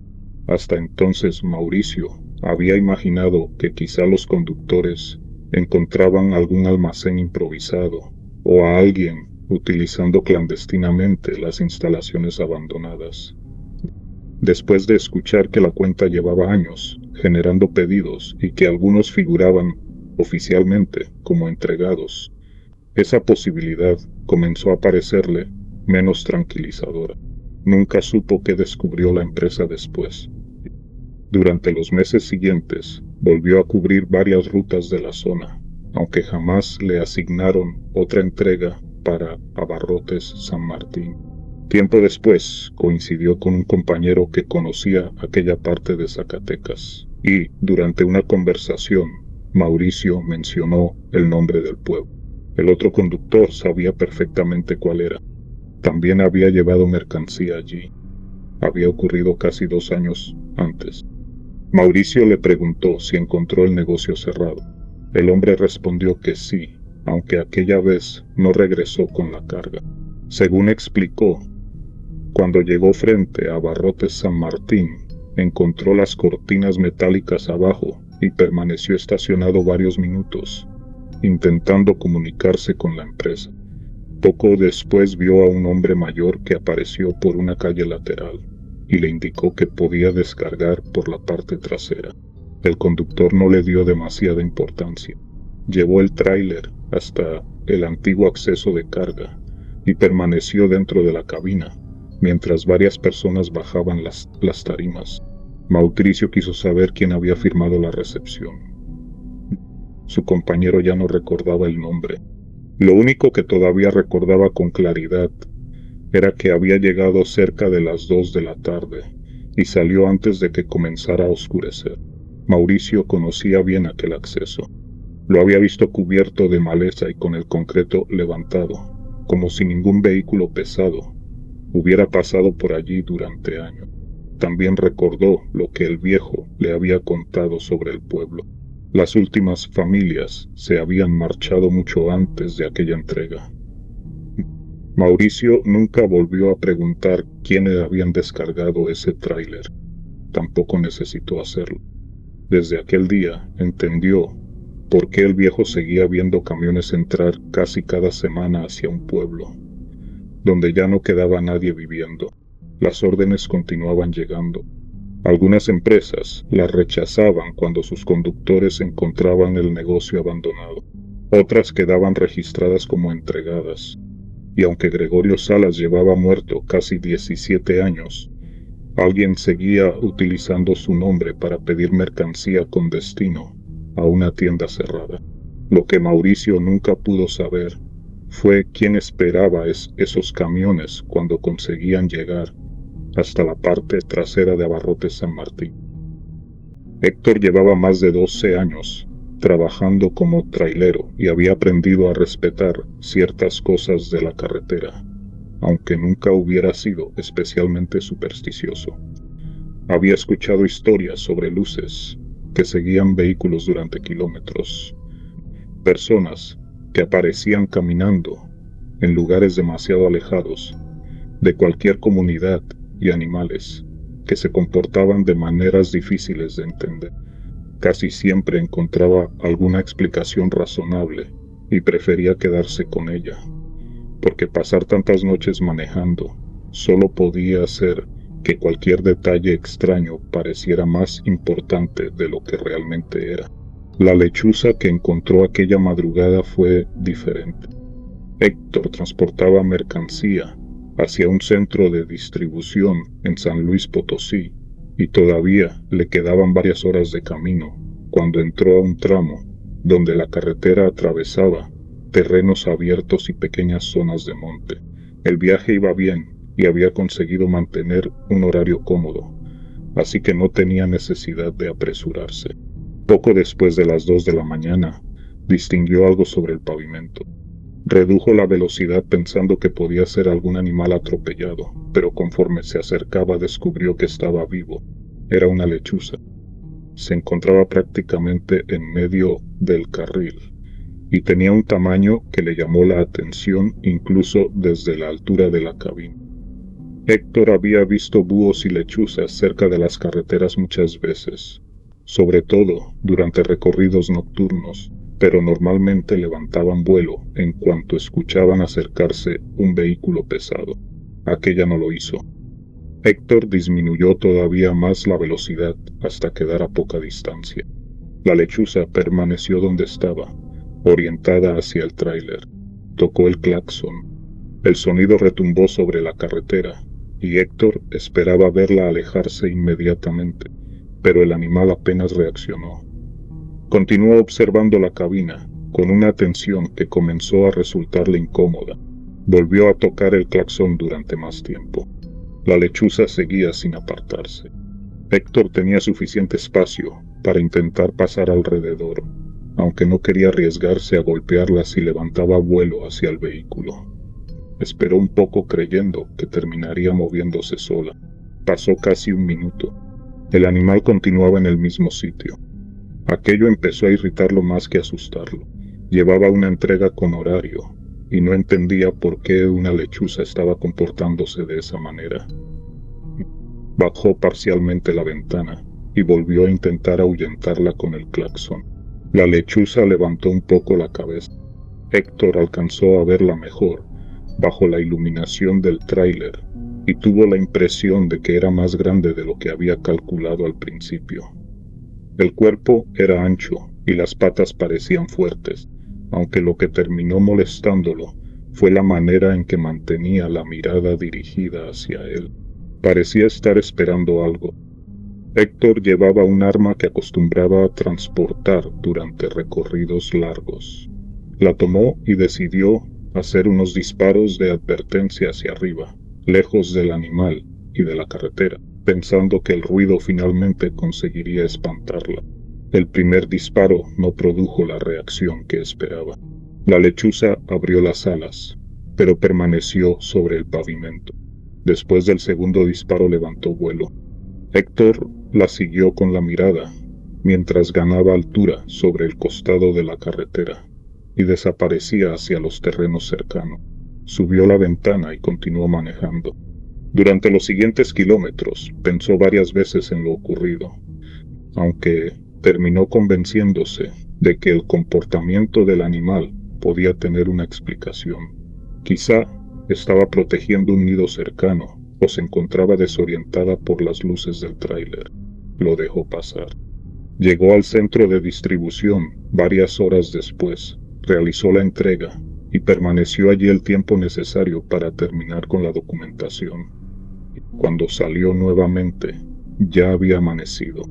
Hasta entonces Mauricio había imaginado que quizá los conductores encontraban algún almacén improvisado o a alguien utilizando clandestinamente las instalaciones abandonadas. Después de escuchar que la cuenta llevaba años generando pedidos y que algunos figuraban oficialmente como entregados, esa posibilidad comenzó a parecerle menos tranquilizadora. Nunca supo qué descubrió la empresa después. Durante los meses siguientes, volvió a cubrir varias rutas de la zona, aunque jamás le asignaron otra entrega para Abarrotes San Martín. Tiempo después, coincidió con un compañero que conocía aquella parte de Zacatecas, y, durante una conversación, Mauricio mencionó el nombre del pueblo. El otro conductor sabía perfectamente cuál era. También había llevado mercancía allí. Había ocurrido casi 2 años antes. Mauricio le preguntó si encontró el negocio cerrado. El hombre respondió que sí, aunque aquella vez no regresó con la carga. Según explicó, cuando llegó frente a Abarrotes San Martín, encontró las cortinas metálicas abajo y permaneció estacionado varios minutos, intentando comunicarse con la empresa. Poco después vio a un hombre mayor que apareció por una calle lateral y le indicó que podía descargar por la parte trasera. El conductor no le dio demasiada importancia. Llevó el tráiler hasta el antiguo acceso de carga y permaneció dentro de la cabina, mientras varias personas bajaban las tarimas. Mauricio quiso saber quién había firmado la recepción. Su compañero ya no recordaba el nombre. Lo único que todavía recordaba con claridad era que había llegado cerca de las 2 de la tarde y salió antes de que comenzara a oscurecer. Mauricio conocía bien aquel acceso. Lo había visto cubierto de maleza y con el concreto levantado, como si ningún vehículo pesado hubiera pasado por allí durante años. También recordó lo que el viejo le había contado sobre el pueblo. Las últimas familias se habían marchado mucho antes de aquella entrega. Mauricio nunca volvió a preguntar quiénes habían descargado ese tráiler. Tampoco necesitó hacerlo. Desde aquel día entendió por qué el viejo seguía viendo camiones entrar casi cada semana hacia un pueblo, donde ya no quedaba nadie viviendo. Las órdenes continuaban llegando. Algunas empresas las rechazaban cuando sus conductores encontraban el negocio abandonado. Otras quedaban registradas como entregadas. Y aunque Gregorio Salas llevaba muerto casi 17 años, alguien seguía utilizando su nombre para pedir mercancía con destino a una tienda cerrada. Lo que Mauricio nunca pudo saber fue quién esperaba esos camiones cuando conseguían llegar hasta la parte trasera de Abarrotes San Martín. Héctor llevaba más de 12 años trabajando como trailero y había aprendido a respetar ciertas cosas de la carretera, aunque nunca hubiera sido especialmente supersticioso. Había escuchado historias sobre luces que seguían vehículos durante kilómetros, personas que aparecían caminando en lugares demasiado alejados de cualquier comunidad y animales que se comportaban de maneras difíciles de entender. Casi siempre encontraba alguna explicación razonable y prefería quedarse con ella, porque pasar tantas noches manejando solo podía hacer que cualquier detalle extraño pareciera más importante de lo que realmente era. La lechuza que encontró aquella madrugada fue diferente. Héctor transportaba mercancía hacia un centro de distribución en San Luis Potosí y todavía le quedaban varias horas de camino cuando entró a un tramo donde la carretera atravesaba terrenos abiertos y pequeñas zonas de monte. El viaje iba bien y había conseguido mantener un horario cómodo, así que no tenía necesidad de apresurarse. Poco después de las 2 de la mañana, distinguió algo sobre el pavimento. Redujo la velocidad pensando que podía ser algún animal atropellado, pero conforme se acercaba descubrió que estaba vivo. Era una lechuza. Se encontraba prácticamente en medio del carril y tenía un tamaño que le llamó la atención incluso desde la altura de la cabina. Héctor había visto búhos y lechuzas cerca de las carreteras muchas veces, sobre todo durante recorridos nocturnos, pero normalmente levantaban vuelo en cuanto escuchaban acercarse un vehículo pesado. Aquella no lo hizo. Héctor disminuyó todavía más la velocidad hasta quedar a poca distancia. La lechuza permaneció donde estaba, orientada hacia el tráiler. Tocó el claxon. El sonido retumbó sobre la carretera y Héctor esperaba verla alejarse inmediatamente, pero el animal apenas reaccionó. Continuó observando la cabina, con una atención que comenzó a resultarle incómoda. Volvió a tocar el claxon durante más tiempo. La lechuza seguía sin apartarse. Héctor tenía suficiente espacio para intentar pasar alrededor, aunque no quería arriesgarse a golpearla si levantaba vuelo hacia el vehículo. Esperó un poco creyendo que terminaría moviéndose sola. Pasó casi un minuto. El animal continuaba en el mismo sitio. Aquello empezó a irritarlo más que asustarlo. Llevaba una entrega con horario, y no entendía por qué una lechuza estaba comportándose de esa manera. Bajó parcialmente la ventana y volvió a intentar ahuyentarla con el claxon. La lechuza levantó un poco la cabeza. Héctor alcanzó a verla mejor bajo la iluminación del tráiler y tuvo la impresión de que era más grande de lo que había calculado al principio. El cuerpo era ancho y las patas parecían fuertes, aunque lo que terminó molestándolo fue la manera en que mantenía la mirada dirigida hacia él. Parecía estar esperando algo. Héctor llevaba un arma que acostumbraba a transportar durante recorridos largos. La tomó y decidió hacer unos disparos de advertencia hacia arriba, lejos del animal y de la carretera, pensando que el ruido finalmente conseguiría espantarla. El primer disparo no produjo la reacción que esperaba. La lechuza abrió las alas, pero permaneció sobre el pavimento. Después del segundo disparo levantó vuelo. Héctor la siguió con la mirada, mientras ganaba altura sobre el costado de la carretera y desaparecía hacia los terrenos cercanos. Subió la ventana y continuó manejando. Durante los siguientes kilómetros pensó varias veces en lo ocurrido, aunque terminó convenciéndose de que el comportamiento del animal podía tener una explicación. Quizá estaba protegiendo un nido cercano o se encontraba desorientada por las luces del tráiler. Lo dejó pasar. Llegó al centro de distribución varias horas después, realizó la entrega y permaneció allí el tiempo necesario para terminar con la documentación. Cuando salió nuevamente, ya había amanecido.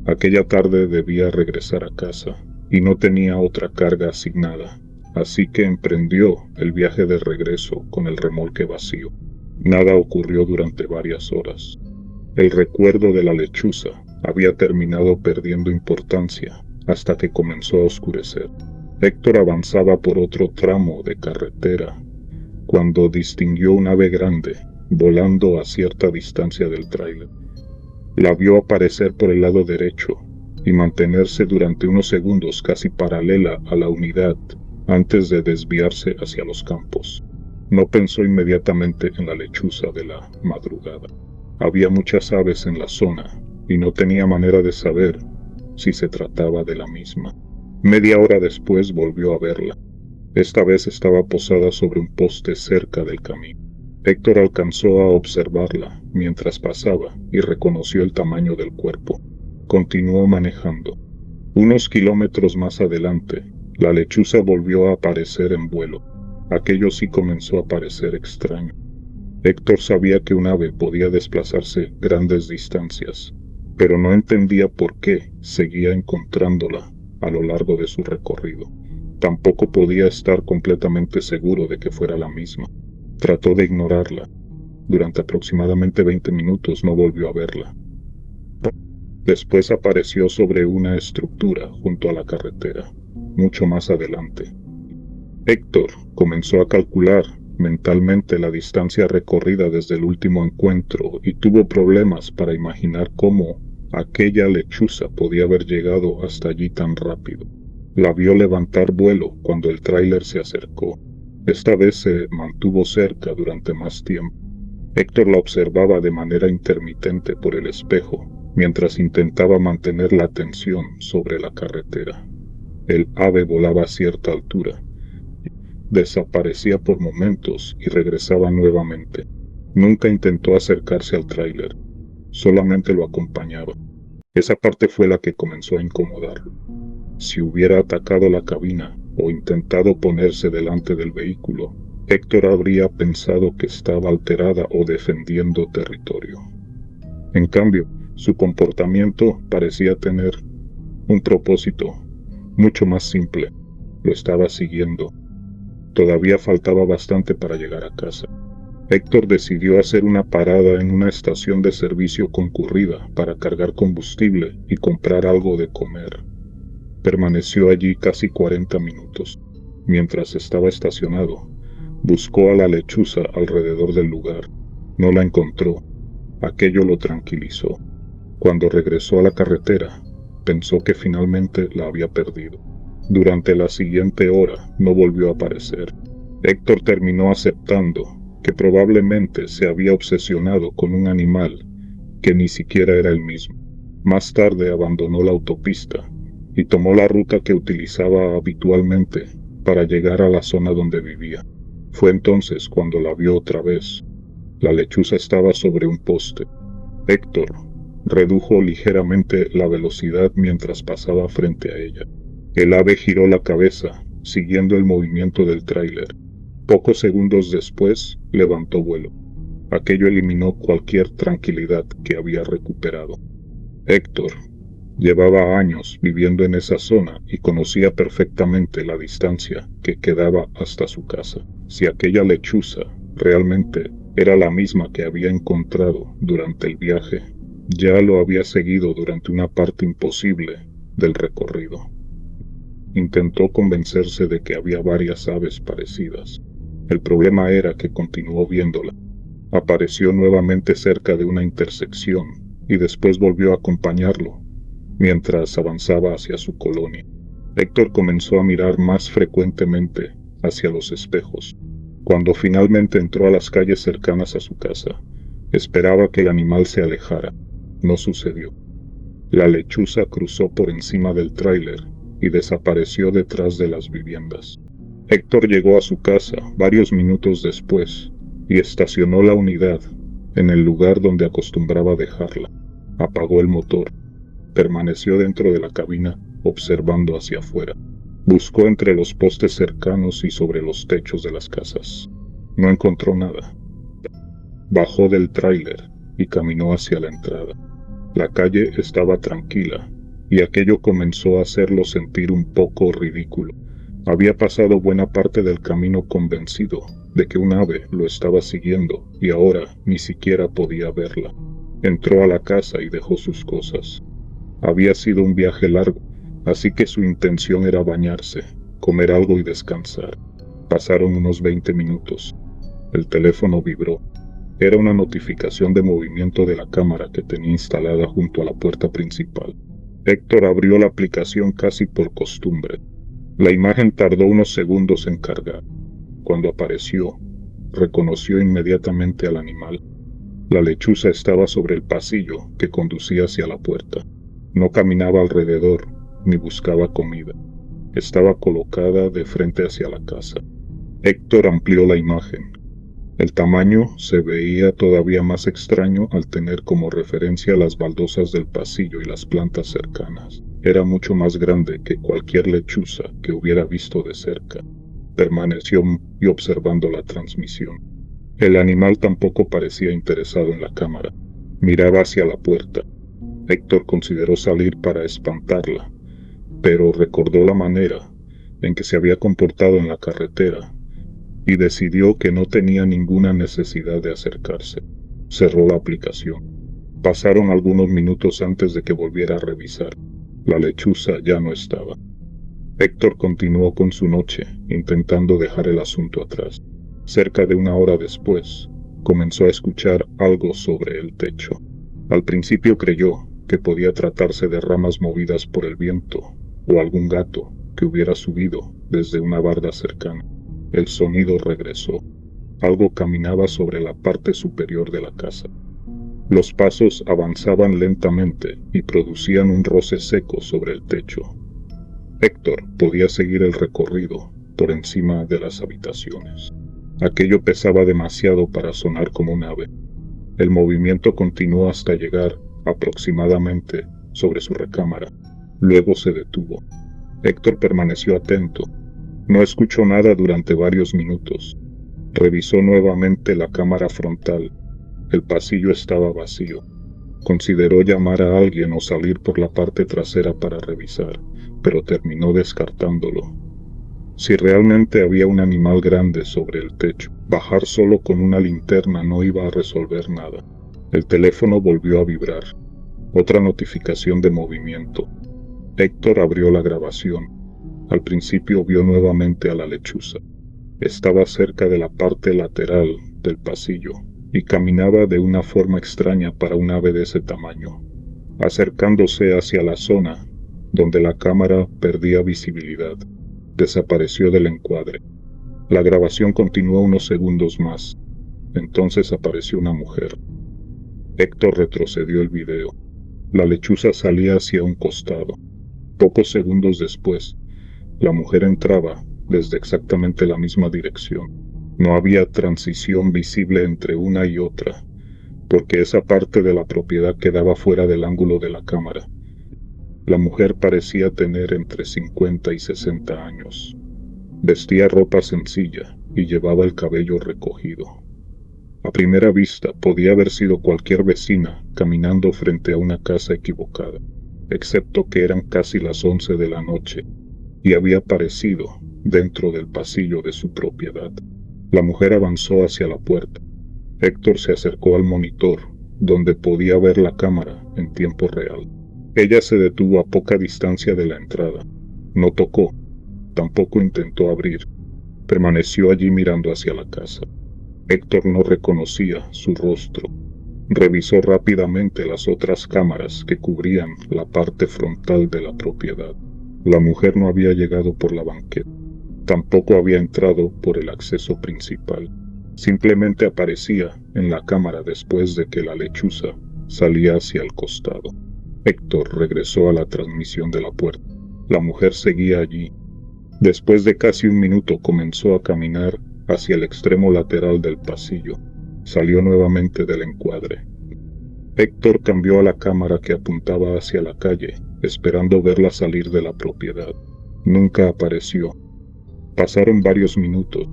Aquella tarde debía regresar a casa y no tenía otra carga asignada, así que emprendió el viaje de regreso con el remolque vacío. Nada ocurrió durante varias horas. El recuerdo de la lechuza había terminado perdiendo importancia hasta que comenzó a oscurecer. Héctor avanzaba por otro tramo de carretera cuando distinguió un ave grande volando a cierta distancia del tráiler. La vio aparecer por el lado derecho y mantenerse durante unos segundos casi paralela a la unidad antes de desviarse hacia los campos. No pensó inmediatamente en la lechuza de la madrugada. Había muchas aves en la zona y no tenía manera de saber si se trataba de la misma. Media hora después volvió a verla. Esta vez estaba posada sobre un poste cerca del camino. Héctor alcanzó a observarla mientras pasaba y reconoció el tamaño del cuerpo. Continuó manejando. Unos kilómetros más adelante, la lechuza volvió a aparecer en vuelo. Aquello sí comenzó a parecer extraño. Héctor sabía que un ave podía desplazarse grandes distancias, pero no entendía por qué seguía encontrándola a lo largo de su recorrido. Tampoco podía estar completamente seguro de que fuera la misma. Trató de ignorarla. Durante aproximadamente 20 minutos no volvió a verla. Después apareció sobre una estructura junto a la carretera, mucho más adelante. Héctor comenzó a calcular mentalmente la distancia recorrida desde el último encuentro y tuvo problemas para imaginar cómo aquella lechuza podía haber llegado hasta allí tan rápido. La vio levantar vuelo cuando el tráiler se acercó. Esta vez se mantuvo cerca durante más tiempo. Héctor la observaba de manera intermitente por el espejo, mientras intentaba mantener la atención sobre la carretera. El ave volaba a cierta altura. Desaparecía por momentos y regresaba nuevamente. Nunca intentó acercarse al tráiler, solamente lo acompañaba. Esa parte fue la que comenzó a incomodarlo. Si hubiera atacado la cabina o intentado ponerse delante del vehículo, Héctor habría pensado que estaba alterada o defendiendo territorio. En cambio, su comportamiento parecía tener un propósito mucho más simple. Lo estaba siguiendo. Todavía faltaba bastante para llegar a casa. Héctor decidió hacer una parada en una estación de servicio concurrida para cargar combustible y comprar algo de comer. Permaneció allí casi 40 minutos. Mientras estaba estacionado, buscó a la lechuza alrededor del lugar. No la encontró. Aquello lo tranquilizó. Cuando regresó a la carretera, pensó que finalmente la había perdido. Durante la siguiente hora no volvió a aparecer. Héctor terminó aceptando que probablemente se había obsesionado con un animal que ni siquiera era el mismo. Más tarde abandonó la autopista y tomó la ruta que utilizaba habitualmente para llegar a la zona donde vivía. Fue entonces cuando la vio otra vez. La lechuza estaba sobre un poste. Héctor redujo ligeramente la velocidad mientras pasaba frente a ella. El ave giró la cabeza, siguiendo el movimiento del tráiler. Pocos segundos después, levantó vuelo. Aquello eliminó cualquier tranquilidad que había recuperado. Héctor llevaba años viviendo en esa zona y conocía perfectamente la distancia que quedaba hasta su casa. Si aquella lechuza realmente era la misma que había encontrado durante el viaje, ya lo había seguido durante una parte imposible del recorrido. Intentó convencerse de que había varias aves parecidas. El problema era que continuó viéndola. Apareció nuevamente cerca de una intersección y después volvió a acompañarlo mientras avanzaba hacia su colonia. Héctor comenzó a mirar más frecuentemente hacia los espejos. Cuando finalmente entró a las calles cercanas a su casa, esperaba que el animal se alejara. No sucedió. La lechuza cruzó por encima del tráiler y desapareció detrás de las viviendas. Héctor llegó a su casa varios minutos después y estacionó la unidad en el lugar donde acostumbraba dejarla. Apagó el motor. Permaneció dentro de la cabina observando hacia afuera. Buscó entre los postes cercanos y sobre los techos de las casas. No encontró nada. Bajó del tráiler y caminó hacia la entrada. La calle estaba tranquila y aquello comenzó a hacerlo sentir un poco ridículo. Había pasado buena parte del camino convencido de que un ave lo estaba siguiendo y ahora ni siquiera podía verla. Entró a la casa y dejó sus cosas. Había sido un viaje largo, así que su intención era bañarse, comer algo y descansar. Pasaron unos 20 minutos. El teléfono vibró. Era una notificación de movimiento de la cámara que tenía instalada junto a la puerta principal. Héctor abrió la aplicación casi por costumbre. La imagen tardó unos segundos en cargar. Cuando apareció, reconoció inmediatamente al animal. La lechuza estaba sobre el pasillo que conducía hacia la puerta. No caminaba alrededor, ni buscaba comida. Estaba colocada de frente hacia la casa. Héctor amplió la imagen. El tamaño se veía todavía más extraño al tener como referencia las baldosas del pasillo y las plantas cercanas. Era mucho más grande que cualquier lechuza que hubiera visto de cerca. Permaneció y observando la transmisión. El animal tampoco parecía interesado en la cámara. Miraba hacia la puerta. Héctor consideró salir para espantarla, pero recordó la manera en que se había comportado en la carretera y decidió que no tenía ninguna necesidad de acercarse. Cerró la aplicación. Pasaron algunos minutos antes de que volviera a revisar. La lechuza ya no estaba. Héctor continuó con su noche, intentando dejar el asunto atrás. Cerca de una hora después, comenzó a escuchar algo sobre el techo. Al principio creyó que podía tratarse de ramas movidas por el viento o algún gato que hubiera subido desde una barda cercana. El sonido regresó. Algo caminaba sobre la parte superior de la casa. Los pasos avanzaban lentamente y producían un roce seco sobre el techo. Héctor podía seguir el recorrido por encima de las habitaciones. Aquello pesaba demasiado para sonar como un ave. El movimiento continuó hasta llegar aproximadamente sobre su recámara. Luego se detuvo. Héctor permaneció atento. No escuchó nada durante varios minutos. Revisó nuevamente la cámara frontal. El pasillo estaba vacío. Consideró llamar a alguien o salir por la parte trasera para revisar, pero terminó descartándolo. Si realmente había un animal grande sobre el techo, bajar solo con una linterna no iba a resolver nada. El teléfono volvió a vibrar. Otra notificación de movimiento. Héctor abrió la grabación. Al principio vio nuevamente a la lechuza. Estaba cerca de la parte lateral del pasillo y caminaba de una forma extraña para un ave de ese tamaño, acercándose hacia la zona donde la cámara perdía visibilidad. Desapareció del encuadre. La grabación continuó unos segundos más. Entonces apareció una mujer. Héctor retrocedió el video. La lechuza salía hacia un costado. Pocos segundos después, la mujer entraba desde exactamente la misma dirección. No había transición visible entre una y otra, porque esa parte de la propiedad quedaba fuera del ángulo de la cámara. La mujer parecía tener entre 50 y 60 años. Vestía ropa sencilla y llevaba el cabello recogido. A primera vista podía haber sido cualquier vecina caminando frente a una casa equivocada, excepto que eran casi las 11 de la noche y había aparecido dentro del pasillo de su propiedad. La mujer avanzó hacia la puerta. Héctor se acercó al monitor, donde podía ver la cámara en tiempo real. Ella se detuvo a poca distancia de la entrada. No tocó, tampoco intentó abrir. Permaneció allí mirando hacia la casa. Héctor no reconocía su rostro. Revisó rápidamente las otras cámaras que cubrían la parte frontal de la propiedad. La mujer no había llegado por la banqueta. Tampoco había entrado por el acceso principal. Simplemente aparecía en la cámara después de que la lechuza salía hacia el costado. Héctor regresó a la transmisión de la puerta. La mujer seguía allí. Después de casi un minuto comenzó a caminar hacia el extremo lateral del pasillo. Salió nuevamente del encuadre. Héctor cambió a la cámara que apuntaba hacia la calle, esperando verla salir de la propiedad. Nunca apareció. Pasaron varios minutos.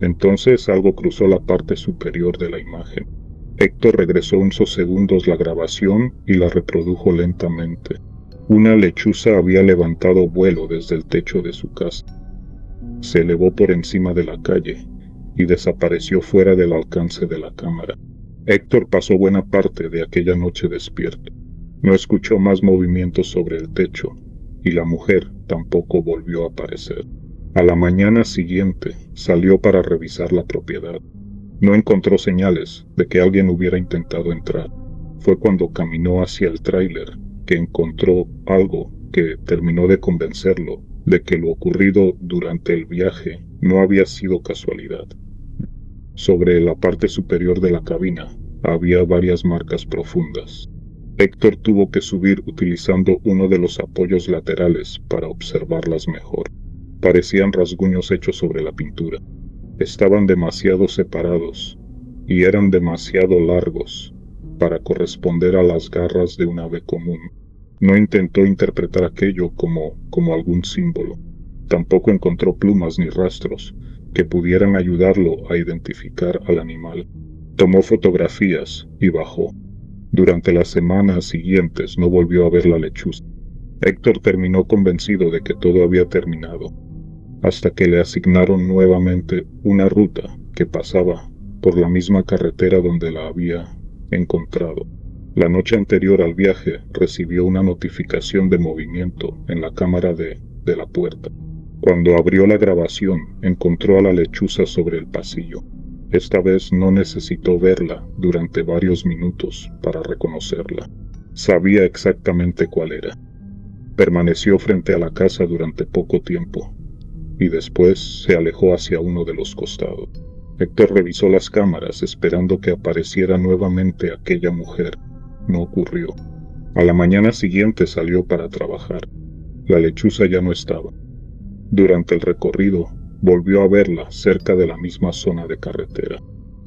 Entonces algo cruzó la parte superior de la imagen. Héctor regresó unos segundos la grabación y la reprodujo lentamente. Una lechuza había levantado vuelo desde el techo de su casa. Se elevó por encima de la calle y desapareció fuera del alcance de la cámara. Héctor pasó buena parte de aquella noche despierto. No escuchó más movimientos sobre el techo, y la mujer tampoco volvió a aparecer. A la mañana siguiente salió para revisar la propiedad. No encontró señales de que alguien hubiera intentado entrar. Fue cuando caminó hacia el tráiler que encontró algo que terminó de convencerlo de que lo ocurrido durante el viaje no había sido casualidad. Sobre la parte superior de la cabina había varias marcas profundas. Héctor tuvo que subir utilizando uno de los apoyos laterales para observarlas mejor. Parecían rasguños hechos sobre la pintura. Estaban demasiado separados y eran demasiado largos para corresponder a las garras de un ave común. No intentó interpretar aquello como algún símbolo. Tampoco encontró plumas ni rastros que pudieran ayudarlo a identificar al animal. Tomó fotografías y bajó. Durante las semanas siguientes no volvió a ver la lechuza. Héctor terminó convencido de que todo había terminado, hasta que le asignaron nuevamente una ruta que pasaba por la misma carretera donde la había encontrado. La noche anterior al viaje recibió una notificación de movimiento en la cámara de la puerta. Cuando abrió la grabación, encontró a la lechuza sobre el pasillo. Esta vez no necesitó verla durante varios minutos para reconocerla. Sabía exactamente cuál era. Permaneció frente a la casa durante poco tiempo, y después se alejó hacia uno de los costados. Héctor revisó las cámaras esperando que apareciera nuevamente aquella mujer. No ocurrió. A la mañana siguiente salió para trabajar. La lechuza ya no estaba. Durante el recorrido, volvió a verla cerca de la misma zona de carretera.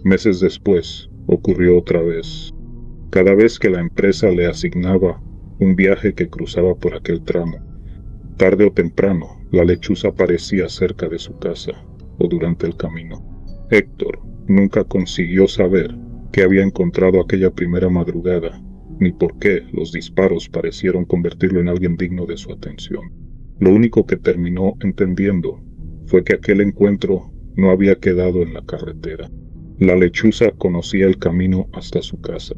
Meses después, ocurrió otra vez. Cada vez que la empresa le asignaba un viaje que cruzaba por aquel tramo, tarde o temprano, la lechuza aparecía cerca de su casa o durante el camino. Héctor nunca consiguió saber qué había encontrado aquella primera madrugada, ni por qué los disparos parecieron convertirlo en alguien digno de su atención. Lo único que terminó entendiendo fue que aquel encuentro no había quedado en la carretera. La lechuza conocía el camino hasta su casa.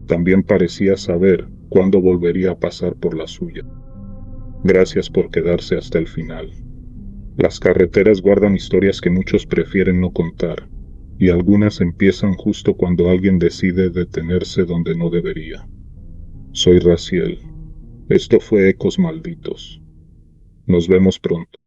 También parecía saber cuándo volvería a pasar por la suya. Gracias por quedarse hasta el final. Las carreteras guardan historias que muchos prefieren no contar, y algunas empiezan justo cuando alguien decide detenerse donde no debería. Soy Raciel. Esto fue Ecos Malditos. Nos vemos pronto.